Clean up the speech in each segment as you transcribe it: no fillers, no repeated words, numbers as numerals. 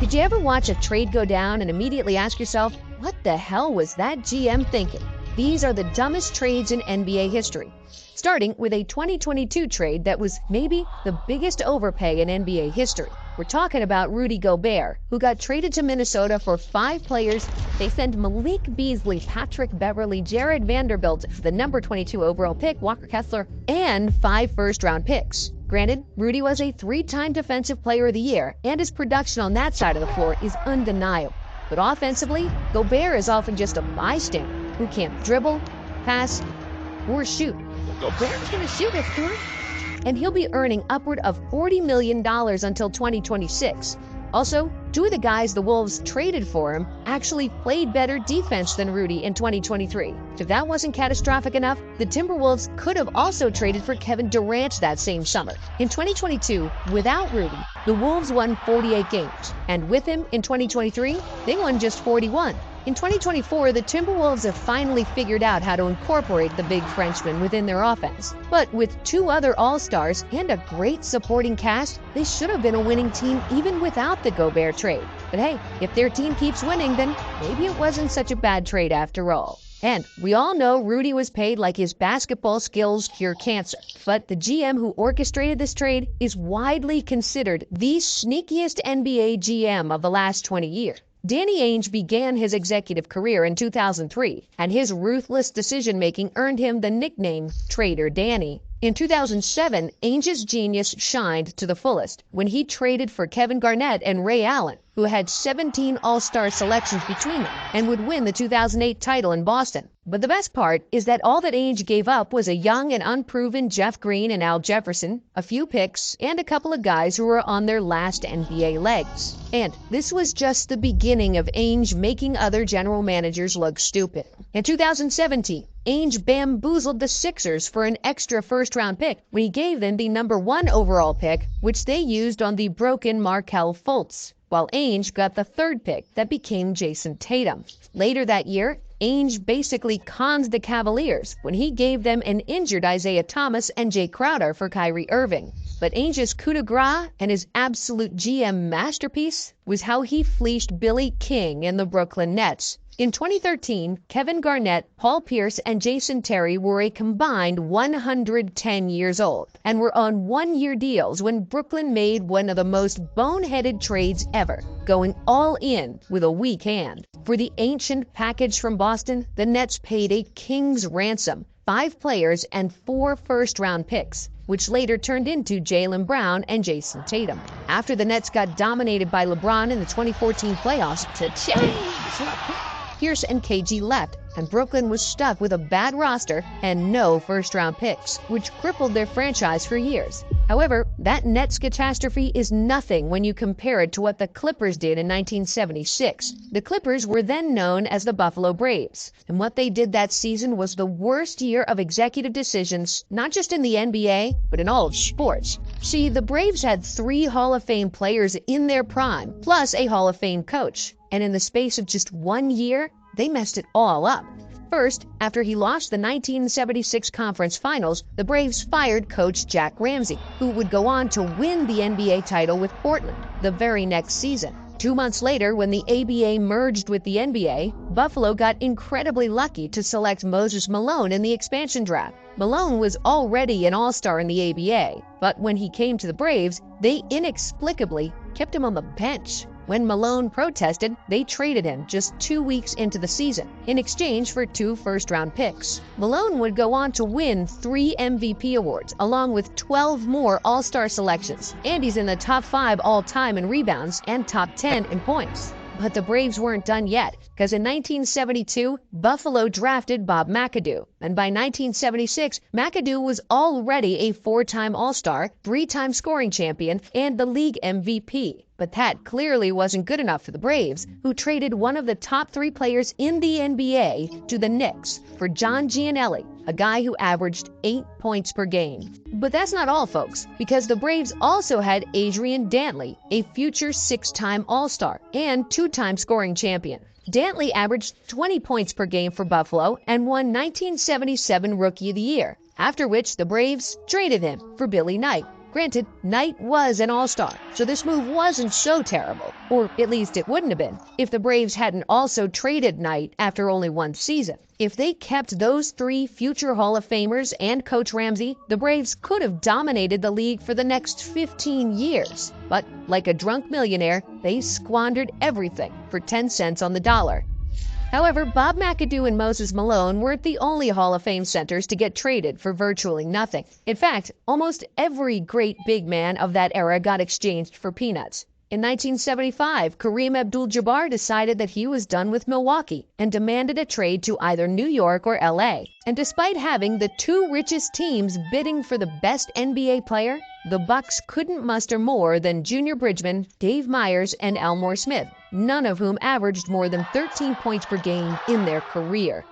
Did you ever watch a trade go down and immediately ask yourself, what the hell was that GM thinking? These are the dumbest trades in NBA history. Starting with a 2022 trade that was maybe the biggest overpay in NBA history. We're talking about Rudy Gobert, who got traded to Minnesota for 5 players. They sent Malik Beasley, Patrick Beverley, Jared Vanderbilt, the number 22 overall pick, Walker Kessler, and 5 first-round picks. Granted, Rudy was a 3-time Defensive Player of the Year, and his production on that side of the floor is undeniable. But offensively, Gobert is often just a bystander who can't dribble, pass, or shoot. Gobert's gonna shoot it through, and he'll be earning upward of $40 million until 2026. Also, 2 of the guys the Wolves traded for him actually played better defense than Rudy in 2023. If that wasn't catastrophic enough, the Timberwolves could have also traded for Kevin Durant that same summer. In 2022, without Rudy, the Wolves won 48 games, and with him in 2023, they won just 41. In 2024, the Timberwolves have finally figured out how to incorporate the big Frenchman within their offense. But with 2 other All-Stars and a great supporting cast, they should have been a winning team even without the Gobert trade. But hey, if their team keeps winning, then maybe it wasn't such a bad trade after all. And we all know Rudy was paid like his basketball skills cure cancer. But the GM who orchestrated this trade is widely considered the sneakiest NBA GM of the last 20 years. Danny Ainge began his executive career in 2003, and his ruthless decision-making earned him the nickname Trader Danny. In 2007, Ainge's genius shined to the fullest when he traded for Kevin Garnett and Ray Allen, who had 17 All-Star selections between them and would win the 2008 title in Boston. But the best part is that all that Ainge gave up was a young and unproven Jeff Green and Al Jefferson, a few picks, and a couple of guys who were on their last NBA legs. And this was just the beginning of Ainge making other general managers look stupid. In 2017, Ainge bamboozled the Sixers for an extra first-round pick when he gave them the number 1 overall pick, which they used on the broken Markelle Fultz, while Ainge got the 3rd pick that became Jason Tatum. Later that year, Ainge basically conned the Cavaliers when he gave them an injured Isaiah Thomas and Jay Crowder for Kyrie Irving. But Ainge's coup de grace and his absolute GM masterpiece was how he fleeced Billy King and the Brooklyn Nets. In 2013, Kevin Garnett, Paul Pierce, and Jason Terry were a combined 110 years old and were on 1-year deals when Brooklyn made one of the most boneheaded trades ever, going all in with a weak hand. For the ancient package from Boston, the Nets paid a king's ransom, 5 players and 4 first-round picks, which later turned into Jaylen Brown and Jason Tatum. After the Nets got dominated by LeBron in the 2014 playoffs, Pierce and KG left, and Brooklyn was stuck with a bad roster and no first-round picks, which crippled their franchise for years. However, that Nets catastrophe is nothing when you compare it to what the Clippers did in 1976. The Clippers were then known as the Buffalo Braves, and what they did that season was the worst year of executive decisions, not just in the NBA, but in all of sports. See, the Braves had 3 Hall of Fame players in their prime, plus a Hall of Fame coach. And in the space of just 1 year, they messed it all up. First, after he lost the 1976 conference finals, the Braves fired coach Jack Ramsey, who would go on to win the NBA title with Portland the very next season. 2 months later, when the ABA merged with the NBA, Buffalo got incredibly lucky to select Moses Malone in the expansion draft. Malone was already an all-star in the ABA, but when he came to the Braves, they inexplicably kept him on the bench. When Malone protested, they traded him just 2 weeks into the season in exchange for 2 first-round picks. Malone would go on to win 3 MVP awards, along with 12 more All-Star selections, and he's in the top 5 all-time in rebounds and top 10 in points. But the Braves weren't done yet, because in 1972, Buffalo drafted Bob McAdoo, and by 1976, McAdoo was already a 4-time All-Star, 3-time scoring champion, and the league MVP. But that clearly wasn't good enough for the Braves, who traded one of the top 3 players in the NBA to the Knicks for John Gianelli, a guy who averaged 8 points per game. But that's not all, folks, because the Braves also had Adrian Dantley, a future 6-time All-Star and 2-time scoring champion. Dantley averaged 20 points per game for Buffalo and won 1977 Rookie of the Year, after which the Braves traded him for Billy Knight. Granted, Knight was an all-star, so this move wasn't so terrible. Or at least it wouldn't have been, if the Braves hadn't also traded Knight after only one season. If they kept those three future Hall of Famers and Coach Ramsey, the Braves could have dominated the league for the next 15 years. But like a drunk millionaire, they squandered everything for 10 cents on the dollar. However, Bob McAdoo and Moses Malone weren't the only Hall of Fame centers to get traded for virtually nothing. In fact, almost every great big man of that era got exchanged for peanuts. In 1975, Kareem Abdul-Jabbar decided that he was done with Milwaukee and demanded a trade to either New York or LA. And despite having the two richest teams bidding for the best NBA player, the Bucks couldn't muster more than Junior Bridgman, Dave Myers, and Elmore Smith, none of whom averaged more than 13 points per game in their career.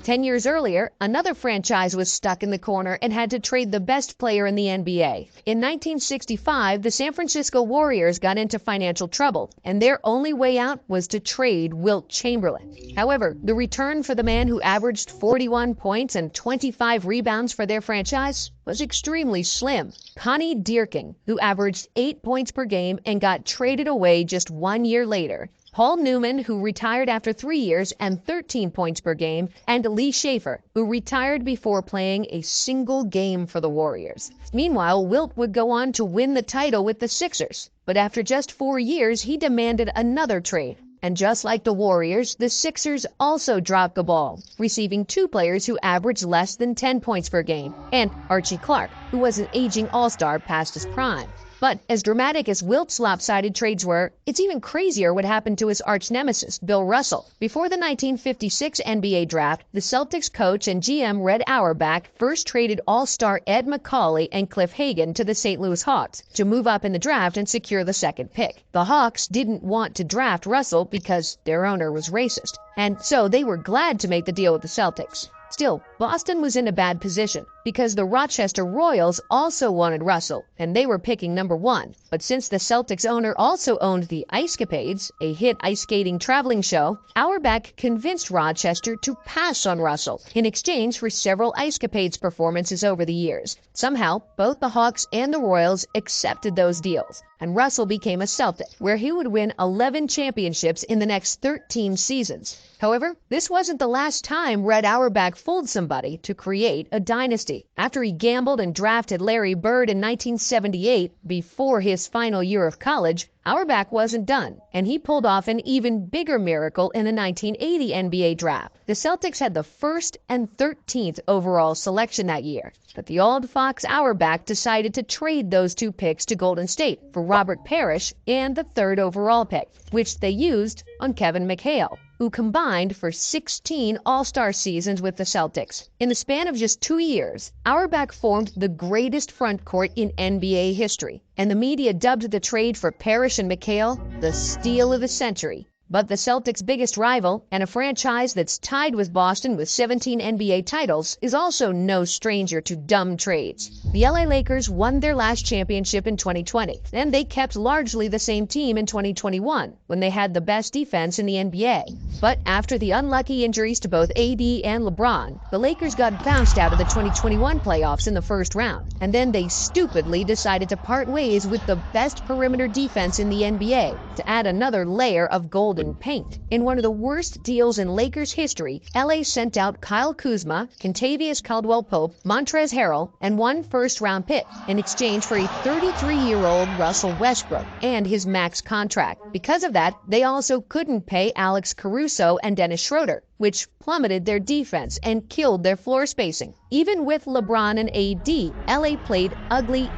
10 years earlier, another franchise was stuck in the corner and had to trade the best player in the NBA. In 1965, the San Francisco Warriors got into financial trouble, and their only way out was to trade Wilt Chamberlain. However, the return for the man who averaged 41 points and 25 rebounds for their franchise was extremely slim. Connie Dierking, who averaged 8 points per game and got traded away just 1 year later. Paul Newman, who retired after 3 years and 13 points per game, and Lee Schaefer, who retired before playing a single game for the Warriors. Meanwhile, Wilt would go on to win the title with the Sixers, but after just 4 years, he demanded another trade. And just like the Warriors, the Sixers also dropped the ball, receiving two players who averaged less than 10 points per game, and Archie Clark, who was an aging all-star past his prime. But as dramatic as Wilt's lopsided trades were, it's even crazier what happened to his arch-nemesis, Bill Russell. Before the 1956 NBA draft, the Celtics coach and GM Red Auerbach first traded all-star Ed Macauley and Cliff Hagan to the St. Louis Hawks to move up in the draft and secure the second pick. The Hawks didn't want to draft Russell because their owner was racist, and so they were glad to make the deal with the Celtics. Still, Boston was in a bad position because the Rochester Royals also wanted Russell, and they were picking number 1. But since the Celtics owner also owned the Icecapades, a hit ice skating traveling show, Auerbach convinced Rochester to pass on Russell in exchange for several Icecapades performances over the years. Somehow, both the Hawks and the Royals accepted those deals, and Russell became a Celtic, where he would win 11 championships in the next 13 seasons. However, this wasn't the last time Red Auerbach fooled somebody to create a dynasty. After he gambled and drafted Larry Bird in 1978, before his final year of college, Auerbach wasn't done, and he pulled off an even bigger miracle in the 1980 NBA draft. The Celtics had the 1st and 13th overall selection that year, but the old fox Auerbach decided to trade those two picks to Golden State for Robert Parrish and the 3rd overall pick, which they used on Kevin McHale, who combined for 16 All-Star seasons with the Celtics. In the span of just 2 years, Auerbach formed the greatest front court in NBA history, and the media dubbed the trade for Parrish and McHale the steal of the century. But the Celtics' biggest rival, and a franchise that's tied with Boston with 17 NBA titles, is also no stranger to dumb trades. The LA Lakers won their last championship in 2020, and they kept largely the same team in 2021, when they had the best defense in the NBA. But after the unlucky injuries to both AD and LeBron, the Lakers got bounced out of the 2021 playoffs in the first round, and then they stupidly decided to part ways with the best perimeter defense in the NBA to add another layer of gold and paint. In one of the worst deals in Lakers history, LA sent out Kyle Kuzma, Kentavious Caldwell-Pope, Montrezl Harrell, and 1 first-round pick in exchange for a 33-year-old Russell Westbrook and his max contract. Because of that, they also couldn't pay Alex Caruso and Dennis Schroeder, which plummeted their defense and killed their floor spacing. Even with LeBron and AD, LA played ugly,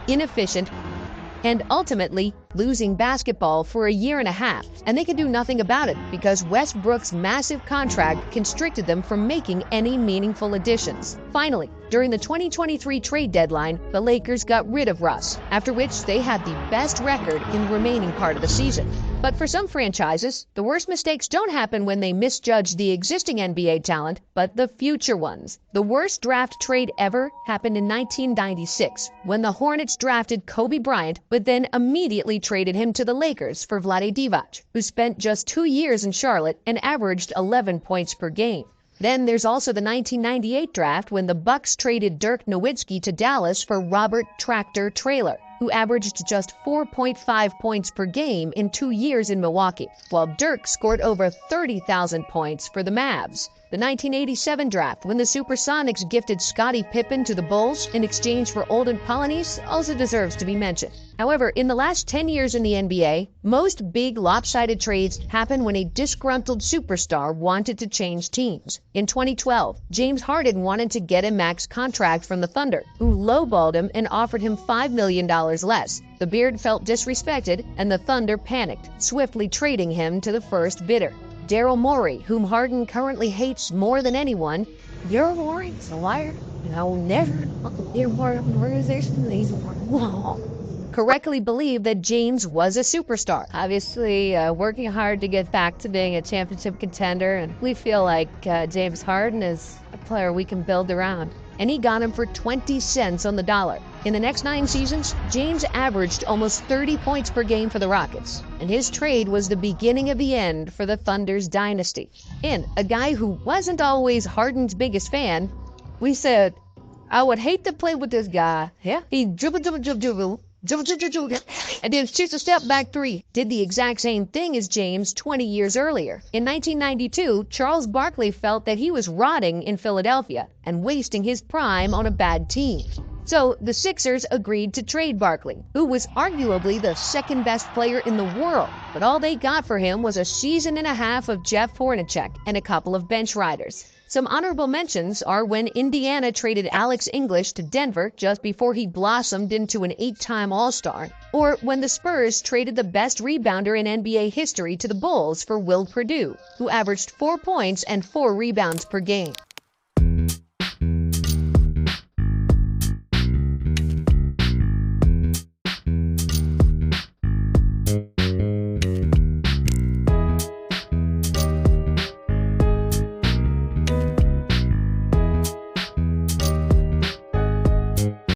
inefficient, and ultimately losing basketball for a year and a half. And they could do nothing about it because Westbrook's massive contract constricted them from making any meaningful additions. Finally, during the 2023 trade deadline, the Lakers got rid of Russ, after which they had the best record in the remaining part of the season. But for some franchises, the worst mistakes don't happen when they misjudge the existing NBA talent, but the future ones. The worst draft trade ever happened in 1996, when the Hornets drafted Kobe Bryant, but then immediately traded him to the Lakers for Vlade Divac, who spent just 2 years in Charlotte and averaged 11 points per game. Then there's also the 1998 draft when the Bucks traded Dirk Nowitzki to Dallas for Robert Tractor Traylor, who averaged just 4.5 points per game in 2 years in Milwaukee, while Dirk scored over 30,000 points for the Mavs. The 1987 draft, when the Supersonics gifted Scottie Pippen to the Bulls in exchange for Olden Polynice, also deserves to be mentioned. However, in the last 10 years in the NBA, most big lopsided trades happen when a disgruntled superstar wanted to change teams. In 2012, James Harden wanted to get a max contract from the Thunder, who lowballed him and offered him $5 million less. The Beard felt disrespected, and the Thunder panicked, swiftly trading him to the first bidder. Daryl Morey, whom Harden currently hates more than anyone. Daryl Morey is a liar, and I will never be a part of an organization that he's correctly believed that James was a superstar. Obviously, working hard to get back to being a championship contender, and we feel like James Harden is a player we can build around. And he got him for 20 cents on the dollar. In the next 9 seasons, James averaged almost 30 points per game for the Rockets, and his trade was the beginning of the end for the Thunder's dynasty. And a guy who wasn't always Harden's biggest fan, we said, I would hate to play with this guy. Yeah, he dribble, and then shoots a step back three. Did the exact same thing as James 20 years earlier. In 1992, Charles Barkley felt that he was rotting in Philadelphia and wasting his prime on a bad team. So the Sixers agreed to trade Barkley, who was arguably the second best player in the world. But all they got for him was a season and a half of Jeff Hornacek and a couple of bench riders. Some honorable mentions are when Indiana traded Alex English to Denver just before he blossomed into an 8-time All-Star, or when the Spurs traded the best rebounder in NBA history to the Bulls for Will Perdue, who averaged 4 points and 4 rebounds per game.